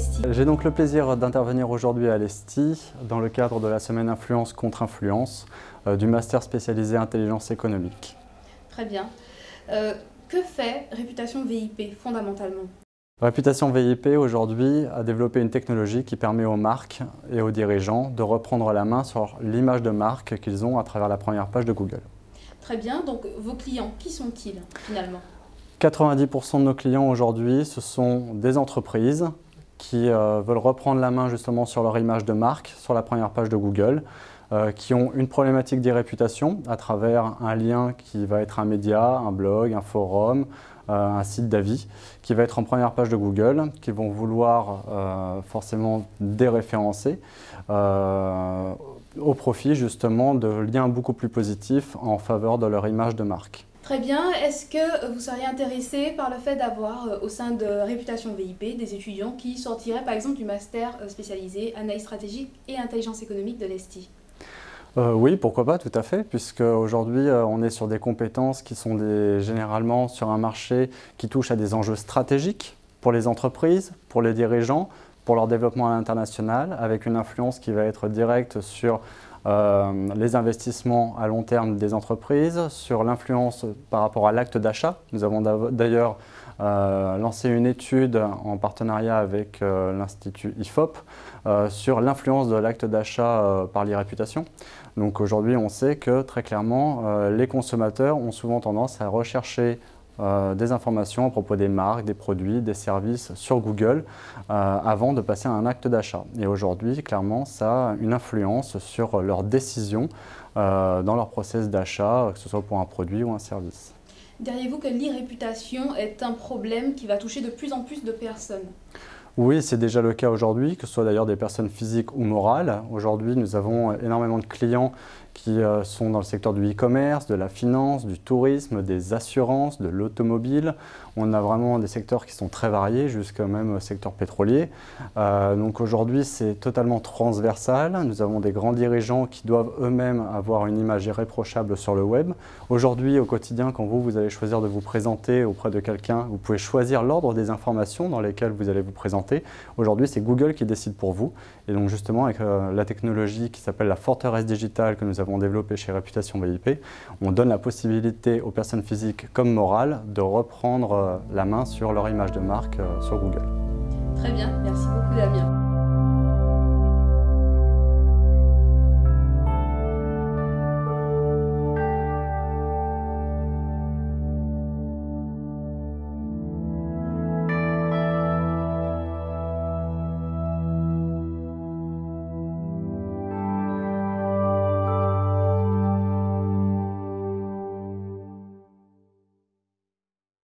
l'ESTI. J'ai donc le plaisir d'intervenir aujourd'hui à l'ESTI dans le cadre de la semaine Influence contre Influence du master spécialisé intelligence économique. Très bien. Que fait Réputation VIP fondamentalement? Réputation VIP aujourd'hui a développé une technologie qui permet aux marques et aux dirigeants de reprendre la main sur l'image de marque qu'ils ont à travers la première page de Google. Très bien, donc vos clients, qui sont-ils finalement? 90% de nos clients aujourd'hui, ce sont des entreprises qui veulent reprendre la main justement sur leur image de marque sur la première page de Google, qui ont une problématique d'e-réputation à travers un lien qui va être un média, un blog, un forum, un site d'avis, qui va être en première page de Google, qui vont vouloir forcément déréférencer au profit justement de liens beaucoup plus positifs en faveur de leur image de marque. Très bien. Est-ce que vous seriez intéressé par le fait d'avoir au sein de Réputation VIP des étudiants qui sortiraient par exemple du master spécialisé analyse stratégique et intelligence économique de l'ESTI? Oui, pourquoi pas, tout à fait, puisque aujourd'hui on est sur des compétences qui sont généralement sur un marché qui touche à des enjeux stratégiques pour les entreprises, pour les dirigeants, pour leur développement à l'international, avec une influence qui va être directe sur les investissements à long terme des entreprises, sur l'influence par rapport à l'acte d'achat. Nous avons d'ailleurs lancé une étude en partenariat avec l'Institut IFOP sur l'influence de l'acte d'achat par l'e-réputation. Donc aujourd'hui, on sait que très clairement, les consommateurs ont souvent tendance à rechercher des informations à propos des marques, des produits, des services sur Google avant de passer à un acte d'achat. Et aujourd'hui, clairement, ça a une influence sur leurs décisions dans leur process d'achat, que ce soit pour un produit ou un service. Diriez-vous que l'e-réputation est un problème qui va toucher de plus en plus de personnes? Oui, c'est déjà le cas aujourd'hui, que ce soit d'ailleurs des personnes physiques ou morales. Aujourd'hui, nous avons énormément de clients qui sont dans le secteur du e-commerce, de la finance, du tourisme, des assurances, de l'automobile. On a vraiment des secteurs qui sont très variés, jusqu'au même secteur pétrolier. Donc aujourd'hui, c'est totalement transversal. Nous avons des grands dirigeants qui doivent eux-mêmes avoir une image irréprochable sur le web. Aujourd'hui, au quotidien, quand vous allez choisir de vous présenter auprès de quelqu'un, vous pouvez choisir l'ordre des informations dans lesquelles vous allez vous présenter. Aujourd'hui, c'est Google qui décide pour vous. Et donc justement, avec la technologie qui s'appelle la forteresse digitale que nous avons développée chez Réputation VIP, on donne la possibilité aux personnes physiques comme morales de reprendre la main sur leur image de marque sur Google. Très bien, merci beaucoup Damien.